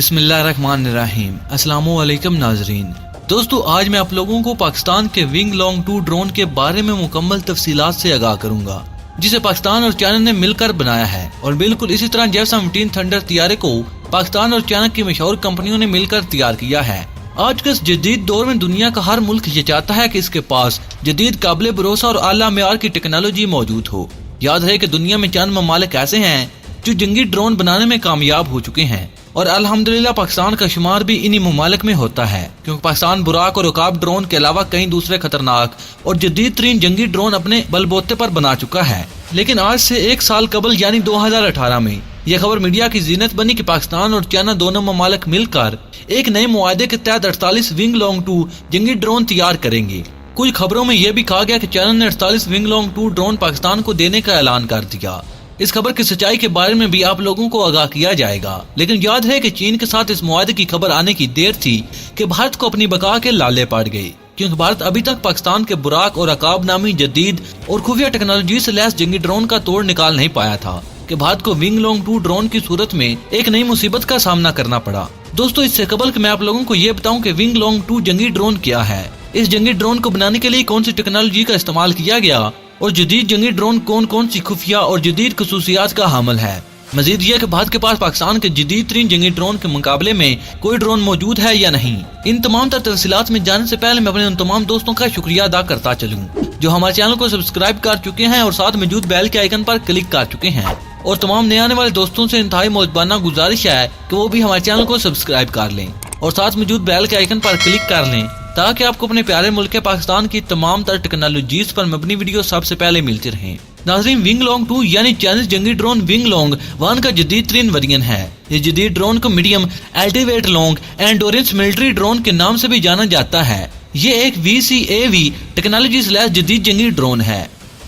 बिस्मिल्लाहिर्रहमानिर्रहीम। अस्सलामुअलैकुम नाजरीन। दोस्तों, आज मैं आप लोगों को पाकिस्तान के विंग लॉन्ग 2 ड्रोन के बारे में मुकम्मल तफसीलात से आगाह करूंगा, जिसे पाकिस्तान और चाइना ने मिलकर बनाया है। और बिल्कुल इसी तरह J-17 थंडर तैयारे को पाकिस्तान और चाइना की मशहूर कंपनियों ने मिलकर तैयार किया है। आज के इस जदीद दौर में दुनिया का हर मुल्क ये चाहता है कि इसके पास जदीद, काबिल भरोसा और आला मेयार की टेक्नोलॉजी मौजूद हो। याद है कि दुनिया में चंद ममालिक ऐसे हैं जो जंगी ड्रोन बनाने में कामयाब हो चुके हैं, और अल्हम्दुलिल्लाह पाकिस्तान का शुमार भी इन्हीं ममालिक में होता है, क्योंकि पाकिस्तान बुराक और उकाब ड्रोन के अलावा कई दूसरे खतरनाक और जदीद तरीन जंगी ड्रोन अपने बलबूते पर बना चुका है। लेकिन आज से 1 साल कबल यानी 2018 में यह खबर मीडिया की जीनत बनी कि पाकिस्तान और चाइना दोनों ममालिक मिलकर एक नए मुआहदे के तहत 48 विंग लॉन्ग 2 जंगी ड्रोन तैयार करेंगे। कुछ खबरों में यह भी कहा गया कि चाइना ने 48 विंग लॉन्ग 2 ड्रोन पाकिस्तान को देने का ऐलान कर दिया। इस खबर की सच्चाई के बारे में भी आप लोगों को आगाह किया जाएगा। लेकिन याद है कि चीन के साथ इस मुआहदे की खबर आने की देर थी कि भारत को अपनी बका के लाले पड़ गए, क्योंकि भारत अभी तक पाकिस्तान के बुराक और अकाब नामी जदीद और खुफिया टेक्नोलॉजी से लैस जंगी ड्रोन का तोड़ निकाल नहीं पाया था कि भारत को विंग लॉन्ग 2 ड्रोन की सूरत में एक नई मुसीबत का सामना करना पड़ा। दोस्तों, इससे कबल कि मैं आप लोगों को ये बताऊं कि विंग लॉन्ग 2 जंगी ड्रोन क्या है, इस जंगी ड्रोन को बनाने के लिए कौन सी टेक्नोलॉजी का इस्तेमाल किया गया, और जदीद जंगी ड्रोन कौन कौन सी खुफिया और जदीद खसूसियात का हामिल है। मजीद यह कि भारत के पास पाकिस्तान के जदीद तरीन जंगी ड्रोन के मुकाबले में कोई ड्रोन मौजूद है या नहीं। इन तमाम तफसीलात में जाने से पहले मैं अपने उन तमाम दोस्तों का शुक्रिया अदा करता चलूं जो हमारे चैनल को सब्सक्राइब कर चुके हैं और साथ मौजूद बेल के आइकन पर क्लिक कर चुके हैं। और तमाम नए आने वाले दोस्तों से इंतहाई मौजबाना गुजारिश है कि वो भी हमारे चैनल को सब्सक्राइब कर लें और साथ मौजूद बेल के आइकन पर क्लिक कर लें, ताकि आपको अपने प्यारे मुल्क पाकिस्तान की तमाम तर टेक्नोलॉजीज पर मबनी वीडियो सबसे पहले मिलती रहें। नाज़रीन, विंग लॉन्ग 2 यानी चाइनीज जंगी ड्रोन विंग लॉन्ग 1 का जदीद तरीन वेरिएंट है। इस जदीद ड्रोन को medium altitude long endurance military drone के नाम से भी जाना जाता है। ये एक VCAV टेक्नोलॉजी स्लैश जदीद जंगी ड्रोन है।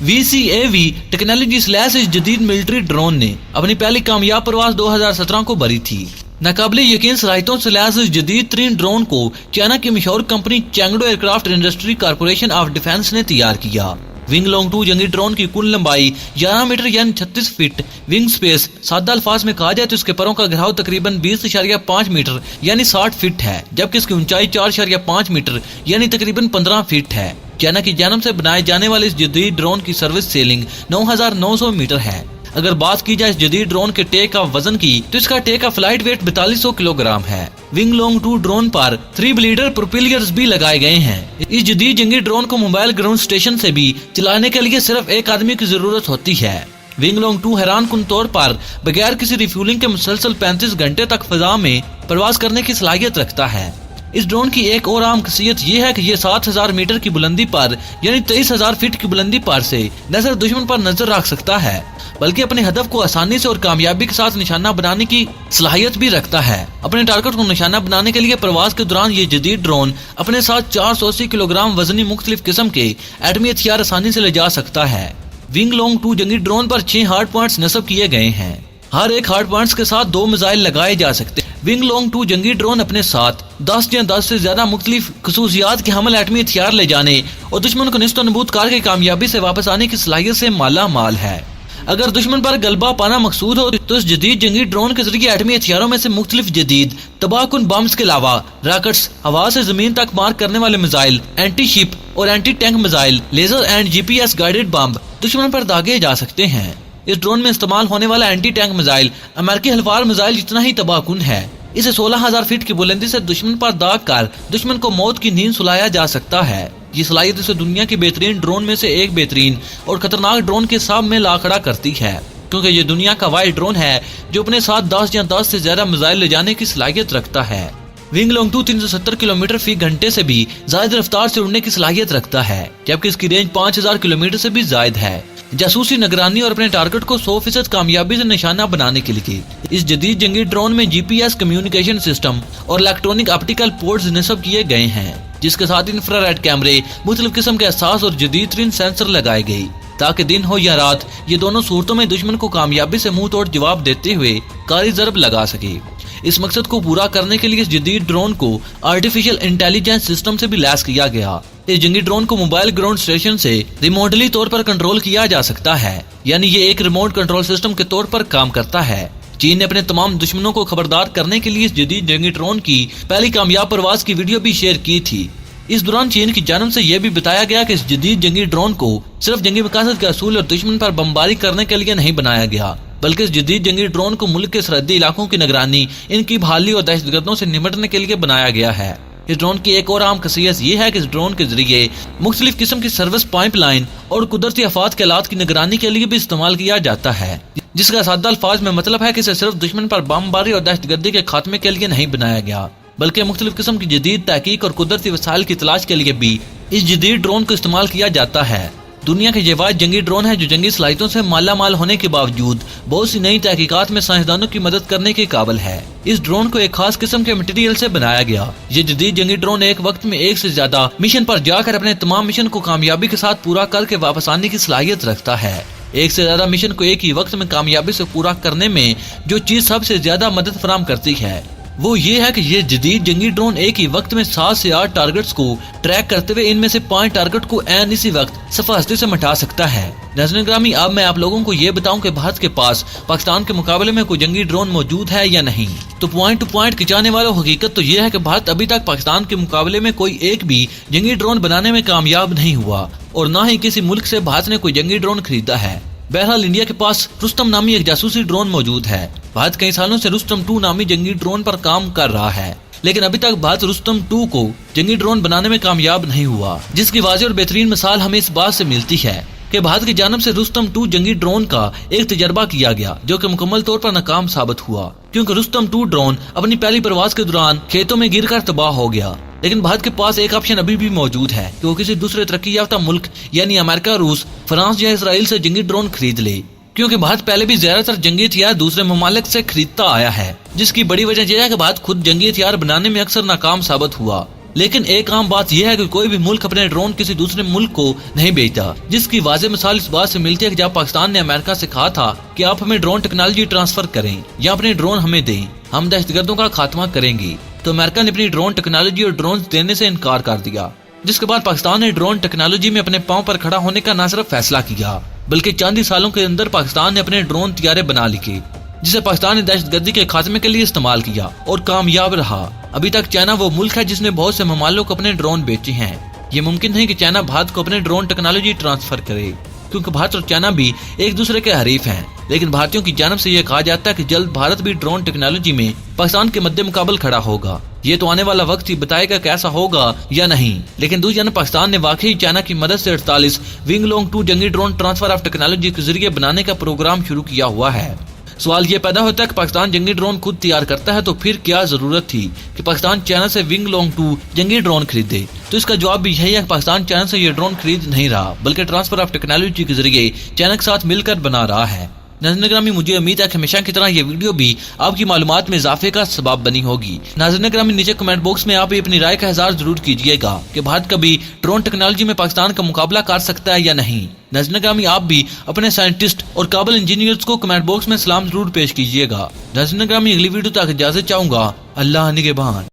VCAV टेक्नोलॉजी स्लैश इस जदीद मिलिट्री ड्रोन ने अपनी पहली कामयाब परवाज 2017 को भरी थी। नाकाबिले यकीन सलाहियतों से लैस इस जदीद तरीन ड्रोन को चाइना की मशहूर कंपनी Chengdu aircraft industry corporation of defence ने तैयार किया। विंग लॉन्ग 2 जंगी ड्रोन की कुल लंबाई 11 मीटर यानी 36 फीट, विंग स्पेस सादा अल्फाज में कहा जाए तो इसके परों का घेराव तकरीबन 20.5 मीटर यानी 60 फीट है, जबकि इसकी ऊंचाई 4.5 मीटर यानी तकरीबन 15 फीट है। चाइना की जानब से बनाए जाने वाले इस जदीद ड्रोन की सर्विस सेलिंग 9,900 मीटर है। अगर बात की जाए इस जदीद ड्रोन के टेक ऑफ वजन की, तो इसका take off flight weight 4200 kilogram है। विंग लॉन्ग 2 ड्रोन पर 3 ब्लीडर प्रोपेलर्स भी लगाए गए हैं। इस जदीद जंगी ड्रोन को मोबाइल ग्राउंड स्टेशन से भी चलाने के लिए सिर्फ एक आदमी की जरूरत होती है। विंग लॉन्ग 2 हैरान कुन तौर पर बगैर किसी रिफ्यूलिंग के मुसलसल 35 घंटे तक फजा में प्रवास करने की सलाहियत रखता है। इस ड्रोन की एक और आम खासियत यह है कि यह 7000 मीटर की बुलंदी पर यानी 23,000 फीट की बुलंदी पर से नजर दुश्मन पर नजर रख सकता है, बल्कि अपने हदफ को आसानी से और कामयाबी के साथ निशाना बनाने की सलाहियत भी रखता है। अपने टारगेट को निशाना बनाने के लिए प्रवास के दौरान ये जदीद ड्रोन अपने साथ 480 किलोग्राम वजनी मुख्तलिफ किस्म के एटमी हथियार आसानी से ले जा सकता है। विंग लॉन्ग 2 जंगी ड्रोन पर 6 हार्ड पॉइंट्स नस्ब किए गए हैं। हर एक हार्ड पॉइंट्स के साथ 2 मिसाइल लगाए जा सकते हैं। विंग लॉन्ग 2 जंगी ड्रोन अपने साथ 10 या 10 से ज्यादा मुख्तलिफ खसूसियात के हमल एटमी हथियार ले जाने और दुश्मन को निस्त नबूद करके कामयाबी से वापस आने की सलाहियत से माला माल है। अगर दुश्मन पर गलबा पाना मकसूद हो तो इस जदीद जंगी ड्रोन के जरिए एटमी हथियारों में से मुख्तलिफ जदीद तबाहकुन बम्स के अलावा रॉकेट्स, हवा से जमीन तक मार करने वाले मिसाइल, एंटी शिप और anti tank missile, laser and GPS guided bomb दुश्मन पर दागे जा सकते हैं। इस ड्रोन में इस्तेमाल होने वाला एंटी टैंक मिसाइल अमेरिकी हल्फार मिसाइल जितना ही तबाहकुन है। इसे 16,000 फीट की बुलंदी से दुश्मन पर दाग कर दुश्मन को मौत की नींद सुलाया जा सकता है। ये सलाहियत इसे दुनिया की बेहतरीन ड्रोन में से एक बेहतरीन और खतरनाक ड्रोन के साथ में ला खड़ा करती है, क्योंकि ये दुनिया का वाहिद ड्रोन है जो अपने साथ 10 या 10 से ज्यादा मिसाइल ले जाने की सलाहियत रखता है। विंग लॉन्ग 2 370 किलोमीटर फी घंटे से भी ज्यादा रफ्तार से उड़ने की सलाहियत रखता है, जबकि इसकी रेंज 5000 किलोमीटर से भी ज्यादा है। जासूसी, निगरानी और अपने टारगेट को 100% कामयाबी से निशाना बनाने के लिए इस जदीद जंगी ड्रोन में GPS कम्युनिकेशन सिस्टम और इलेक्ट्रॉनिक ऑप्टिकल पोर्ट्स नस्ब किए गए हैं, जिसके साथ इंफ्रारेड कैमरे, मुख्तलिफ किस्म के एहसास और जदीद तरीन सेंसर लगाए गए, ताकि दिन हो या रात ये दोनों सूरतों में दुश्मन को कामयाबी से मुंह तोड़ जवाब देते हुए कारी ज़रब लगा सके। इस मकसद को पूरा करने के लिए इस जदीद ड्रोन को आर्टिफिशियल इंटेलिजेंस सिस्टम से भी लैस किया गया। इस जंगी ड्रोन को मोबाइल ग्राउंड स्टेशन से रिमोटली तौर पर कंट्रोल किया जा सकता है, यानी ये एक रिमोट कंट्रोल सिस्टम के तौर पर काम करता है। چین نے اپنے تمام دشمنوں کو خبردار کرنے کے لیے اس جدید جنگی ڈرون کی پہلی کامیاب پرواز کی ویڈیو بھی شیئر کی تھی۔ اس دوران چین کی جانب سے یہ بھی بتایا گیا کہ اس جدید جنگی ڈرون کو صرف جنگی مقاصد کے اصول اور دشمن پر بمباری کرنے کے لیے نہیں بنایا گیا، بلکہ اس جدید جنگی ڈرون کو ملک کے سرحدی علاقوں کی نگرانی، ان کی بحالی اور دہشت گردوں سے نمٹنے کے لیے بنایا گیا ہے۔ اس ڈرون کی ایک اور اہم خاصیت یہ ہے کہ اس ڈرون کے ذریعے مختلف قسم کی سروس پائپ لائن اور قدرتی آفات کے آلات کی نگرانی کے لیے بھی استعمال کیا جاتا ہے، جس کا سادہ الفاظ میں مطلب ہے کہ اسے صرف دشمن پر بمباری اور دہشت گردی کے خاتمے کے لیے نہیں بنایا گیا، بلکہ مختلف قسم کی جدید تحقیق اور قدرتی وسائل کی تلاش کے لیے بھی اس جدید ڈرون کو استعمال کیا جاتا ہے۔ دنیا کے یہ واحد جنگی ڈرون ہے جو جنگی صلاحیتوں سے مالا مال ہونے کے باوجود بہت سی نئی تحقیقات میں سائنسدانوں کی مدد کرنے کے قابل ہے۔ اس ڈرون کو ایک خاص قسم کے مٹیریل سے بنایا گیا۔ یہ جدید جنگی ڈرون ایک وقت میں ایک سے زیادہ مشن پر جا کر اپنے تمام مشن کو کامیابی کے ساتھ پورا کر کے واپس آنے کی صلاحیت رکھتا ہے۔ ایک سے زیادہ مشن کو ایک ہی وقت میں کامیابی سے پورا کرنے میں جو چیز سب سے زیادہ مدد فراہم کرتی ہے وہ یہ ہے کہ یہ جدید جنگی ڈرون ایک ہی وقت میں 7 سے 8 ٹارگٹس کو ٹریک کرتے ہوئے ان میں سے 5 ٹارگٹ کو عین اسی وقت صفحہ ہستی سے مٹا سکتا ہے۔ ناظرین گرامی، اب میں آپ لوگوں کو یہ بتاؤں کہ بھارت کے پاس پاکستان کے مقابلے میں کوئی جنگی ڈرون موجود ہے یا نہیں۔ تو پوائنٹ ٹو پوائنٹ کھچانے والوں حقیقت تو یہ ہے کہ بھارت ابھی تک پاکستان کے مقابلے میں کوئی ایک بھی جنگی ڈرون بنانے میں کامیاب نہیں ہوا، اور نہ ہی کسی ملک سے بھارت نے کوئی جنگی ڈرون خریدا ہے۔ بہرحال انڈیا کے پاس رستم نامی ایک جاسوسی ڈرون موجود ہے۔ بھارت کئی سالوں سے رستم 2 نامی جنگی ڈرون پر کام کر رہا ہے، لیکن ابھی تک بھارت رستم 2 کو جنگی ڈرون بنانے میں کامیاب نہیں ہوا، جس کی واضح اور بہترین مثال ہمیں اس بات سے ملتی ہے کہ بھارت کی جانب سے رستم 2 جنگی ڈرون کا ایک تجربہ کیا گیا جو کہ مکمل طور پر ناکام ثابت ہوا، کیونکہ رستم 2 ڈرون اپنی پہلی پرواز کے دوران کھیتوں میں گر کر تباہ ہو گیا۔ لیکن بھارت کے پاس ایک آپشن ابھی بھی موجود ہے کہ وہ کسی دوسرے ترقی یافتہ ملک یعنی امریکہ، روس، فرانس یا اسرائیل سے جنگی ڈرون خرید لے، کیونکہ بھارت پہلے بھی زیادہ تر جنگی ہتھیار دوسرے ممالک سے خریدتا آیا ہے، جس کی بڑی وجہ یہ ہے کہ بھارت خود جنگی ہتھیار بنانے میں اکثر ناکام ثابت ہوا۔ لیکن ایک عام بات یہ ہے کہ کوئی بھی ملک اپنے ڈرون کسی دوسرے ملک کو نہیں بیچتا، جس کی واضح مثال اس بات سے ملتی ہے کہ جب پاکستان نے امریکہ سے کہا تھا کہ آپ ہمیں ڈرون ٹیکنالوجی ٹرانسفر کریں یا اپنے ڈرون ہمیں دیں، ہم دہشت گردوں کا خاتمہ کریں گے، تو امریکہ نے اپنی ڈرون ٹیکنالوجی اور ڈرون دینے سے انکار کر دیا، جس کے بعد پاکستان نے ڈرون ٹیکنالوجی میں اپنے پاؤں پر کھڑا ہونے کا نہ صرف فیصلہ کیا بلکہ چند ہی سالوں کے اندر پاکستان نے اپنے ڈرون طیارے بنا لیے، جسے پاکستان نے دہشت گردی کے خاتمے کے لیے استعمال کیا اور کامیاب رہا۔ ابھی تک چائنا وہ ملک ہے جس نے بہت سے ممالک کو اپنے ڈرون بیچے ہیں۔ یہ ممکن نہیں کہ چائنا بھارت کو اپنے ڈرون ٹیکنالوجی ٹرانسفر کرے، کیونکہ بھارت اور چائنا بھی ایک دوسرے کے حریف ہیں، لیکن بھارتیوں کی جانب سے یہ کہا جاتا ہے کہ جلد بھارت بھی ڈرون ٹیکنالوجی میں پاکستان کے مد مقابل کھڑا ہوگا۔ یہ تو آنے والا وقت ہی بتائے گا کہ ایسا ہوگا یا نہیں، لیکن دوسری جانب پاکستان نے واقعی چائنا کی مدد سے 48 ونگ لانگ 2 جنگی ڈرون ٹرانسفر آف ٹیکنالوجی کے ذریعے بنانے کا پروگرام شروع کیا ہوا ہے۔ سوال یہ پیدا ہوتا ہے کہ پاکستان جنگی ڈرون خود تیار کرتا ہے تو پھر کیا ضرورت تھی کہ پاکستان چائنا سے ونگ لانگ 2 جنگی ڈرون خریدے؟ تو اس کا جواب بھی یہی ہے کہ پاکستان چائنا سے یہ ڈرون خرید نہیں رہا، بلکہ ٹرانسفر آف ٹیکنالوجی کے ذریعے چائنا کے ساتھ مل کر بنا رہا ہے۔ ناظرین گرامی، مجھے امید ہے کہ ہمیشہ کی طرح یہ ویڈیو بھی آپ کی معلومات میں اضافے کا سبب بنی ہوگی۔ ناظرین گرامی، نیچے کمنٹ باکس میں آپ بھی اپنی رائے کا اظہار ضرور کیجیے گا کہ بھارت کبھی ڈرون ٹیکنالوجی میں پاکستان کا مقابلہ کر سکتا ہے یا نہیں۔ ناظرین گرامی، آپ بھی اپنے سائنٹسٹ اور قابل انجینئرز کو کمنٹ باکس میں سلام ضرور پیش کیجیے گا۔ ناظرین گرامی، اگلی ویڈیو تک اجازت چاہوں گا۔ اللہ نگہبان۔